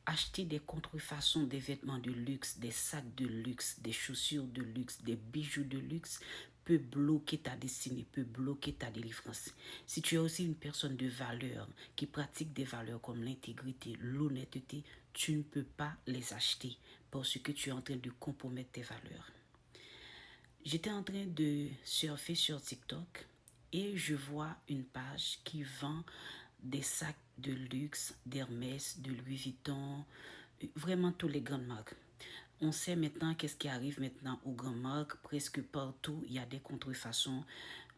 acheter des contrefaçons, des vêtements de luxe, des sacs de luxe, des chaussures de luxe, des bijoux de luxe peut bloquer ta destinée, peut bloquer ta délivrance. Si tu es aussi une personne de valeur qui pratique des valeurs comme l'intégrité, l'honnêteté, tu ne peux pas les acheter parce que tu es en train de compromettre tes valeurs. J'étais en train de surfer sur TikTok et je vois une page qui vend des sacs de luxe, d'Hermès, de Louis Vuitton, vraiment toutes les grandes marques. On sait maintenant qu'est-ce qui arrive maintenant aux grandes marques. Presque partout, il y a des contrefaçons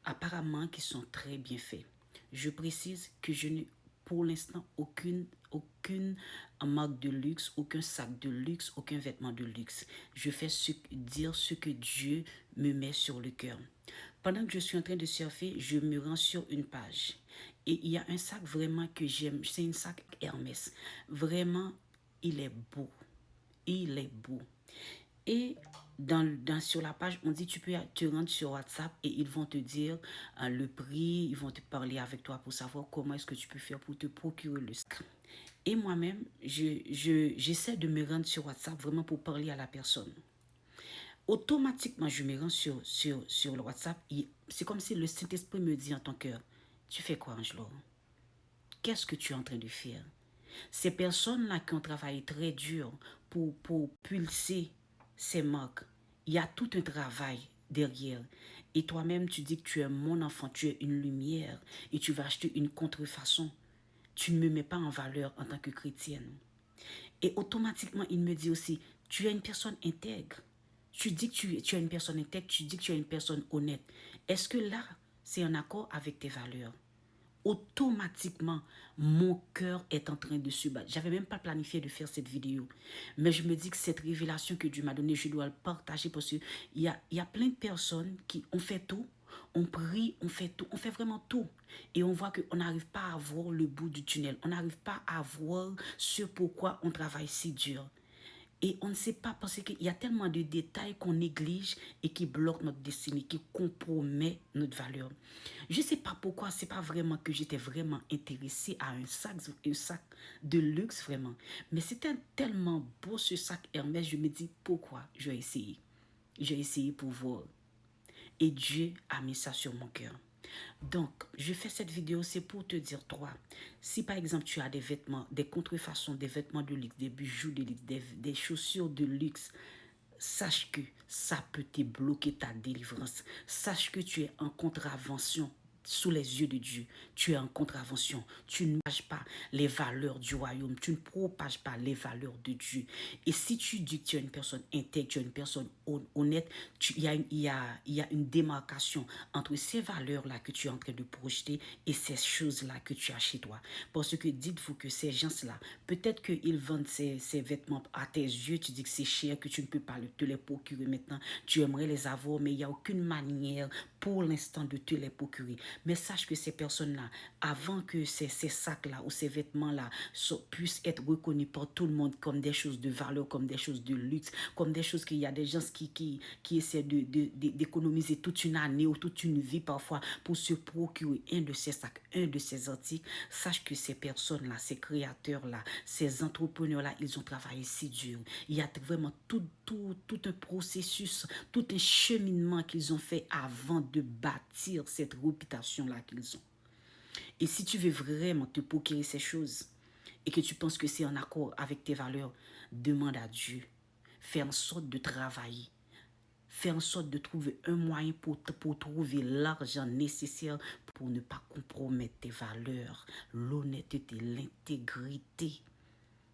apparemment qui sont très bien faits. Je précise que je n'ai pour l'instant aucune marque de luxe, aucun sac de luxe, aucun vêtement de luxe. Je fais dire ce que Dieu me met sur le cœur. Pendant que je suis en train de surfer, je me rends sur une page. Et il y a un sac vraiment que j'aime. C'est un sac Hermès. Vraiment, il est beau. Il est beau. Et sur la page, on dit tu peux te rendre sur WhatsApp et ils vont te dire le prix, ils vont te parler avec toi pour savoir comment est-ce que tu peux faire pour te procurer le sac. Et moi-même, j'essaie de me rendre sur WhatsApp vraiment pour parler à la personne. Automatiquement, je me rends sur le WhatsApp. C'est comme si le Saint-Esprit me dit en ton cœur, tu fais quoi, Angelo? Qu'est-ce que tu es en train de faire? Ces personnes-là qui ont travaillé très dur pour pulser ces marques, il y a tout un travail derrière. Et toi-même, tu dis que tu es mon enfant, tu es une lumière et tu vas acheter une contrefaçon. Tu ne me mets pas en valeur en tant que chrétienne. Et automatiquement, il me dit aussi, tu es une personne intègre. Tu dis que tu es une personne intègre, tu dis que tu es une personne honnête. Est-ce que là, c'est en accord avec tes valeurs? Automatiquement, mon cœur est en train de se battre. J'avais même pas planifié de faire cette vidéo. Mais je me dis que cette révélation que Dieu m'a donnée, je dois le partager parce qu'il y a plein de personnes qui ont fait tout. On prie, on fait tout, on fait vraiment tout. Et on voit qu'on n'arrive pas à voir le bout du tunnel. On n'arrive pas à voir ce pourquoi on travaille si dur. Et on ne sait pas parce qu'il y a tellement de détails qu'on néglige et qui bloquent notre destinée, qui compromettent notre valeur. Je ne sais pas pourquoi, c'est pas vraiment que j'étais vraiment intéressée à un sac de luxe vraiment. Mais c'était tellement beau ce sac Hermès, je me dis pourquoi je vais essayer. Je vais essayer pour voir. Et Dieu a mis ça sur mon cœur. Donc, je fais cette vidéo, c'est pour te dire, toi, si par exemple tu as des vêtements, des contrefaçons, des vêtements de luxe, des bijoux de luxe, des chaussures de luxe, sache que ça peut te bloquer ta délivrance. Sache que tu es en contravention sous les yeux de Dieu. Tu es en contravention. Tu ne propages pas les valeurs du royaume. Tu ne propages pas les valeurs de Dieu. Et si tu dis que tu es une personne intègre, tu es une personne honnête, il y a une démarcation entre ces valeurs-là que tu es en train de projeter et ces choses-là que tu as chez toi. Parce que dites-vous que ces gens-là, peut-être qu'ils vendent ces vêtements à tes yeux, tu dis que c'est cher, que tu ne peux pas te les procurer maintenant. Tu aimerais les avoir, mais il n'y a aucune manière pour l'instant de te les procurer. Mais sache que ces personnes-là, avant que ces sacs-là ou ces vêtements-là puissent être reconnus par tout le monde comme des choses de valeur, comme des choses de luxe, comme des choses qu'il y a des gens qui essaient d'économiser toute une année ou toute une vie parfois pour se procurer un de ces sacs, un de ces articles, sache que ces personnes-là, ces créateurs-là, ces entrepreneurs-là, ils ont travaillé si dur. Il y a vraiment tout un processus, tout un cheminement qu'ils ont fait avant de bâtir cette réputation-là qu'ils ont. Et si tu veux vraiment te procurer ces choses et que tu penses que c'est en accord avec tes valeurs, demande à Dieu. Fais en sorte de travailler. Fais en sorte de trouver un moyen pour trouver l'argent nécessaire pour ne pas compromettre tes valeurs, l'honnêteté, l'intégrité,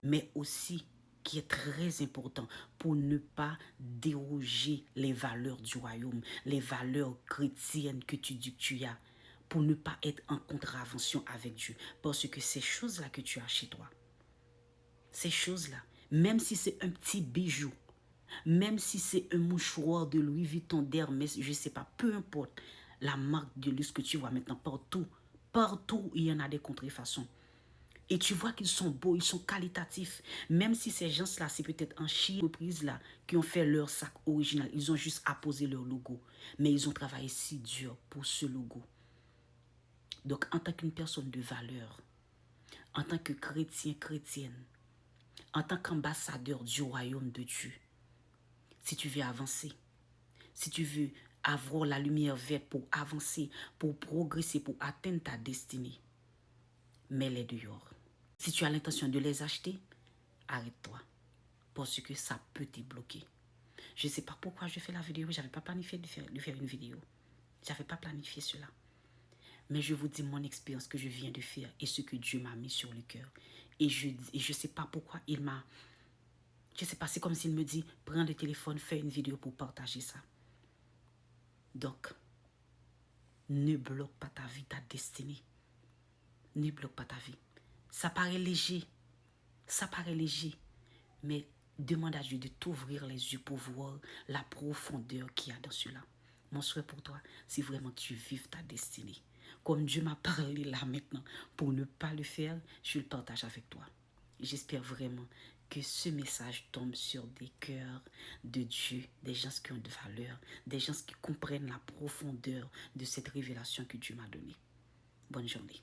mais aussi qui est très important pour ne pas déroger les valeurs du royaume, les valeurs chrétiennes que tu dis que tu as, pour ne pas être en contravention avec Dieu. Parce que ces choses-là que tu as chez toi, ces choses-là, même si c'est un petit bijou, même si c'est un mouchoir de Louis Vuitton, d'Hermès, je ne sais pas, peu importe la marque de luxe que tu vois maintenant partout, partout il y en a des contrefaçons. Et tu vois qu'ils sont beaux, ils sont qualitatifs. Même si ces gens-là, c'est peut-être en Chine, entreprises-là, qui ont fait leur sac original, ils ont juste apposé leur logo. Mais ils ont travaillé si dur pour ce logo. Donc, en tant qu'une personne de valeur, en tant que chrétien, chrétienne, en tant qu'ambassadeur du royaume de Dieu, si tu veux avancer, si tu veux avoir la lumière verte pour avancer, pour progresser, pour atteindre ta destinée, mets-les dehors. Si tu as l'intention de les acheter, arrête-toi. Parce que ça peut te bloquer. Je ne sais pas pourquoi je fais la vidéo. Je n'avais pas planifié de faire une vidéo. Je n'avais pas planifié cela. Mais je vous dis mon expérience que je viens de faire et ce que Dieu m'a mis sur le cœur. Et je ne sais pas pourquoi il m'a... Je ne sais pas, c'est comme s'il me dit, prends le téléphone, fais une vidéo pour partager ça. Donc, ne bloque pas ta vie, ta destinée. Ne bloque pas ta vie. Ça paraît léger. Ça paraît léger. Mais demande à Dieu de t'ouvrir les yeux pour voir la profondeur qu'il y a dans cela. Mon souhait pour toi, c'est vraiment que tu vives ta destinée. Comme Dieu m'a parlé là maintenant, pour ne pas le faire, je le partage avec toi. J'espère vraiment que ce message tombe sur des cœurs de Dieu, des gens qui ont de valeur, des gens qui comprennent la profondeur de cette révélation que Dieu m'a donnée. Bonne journée.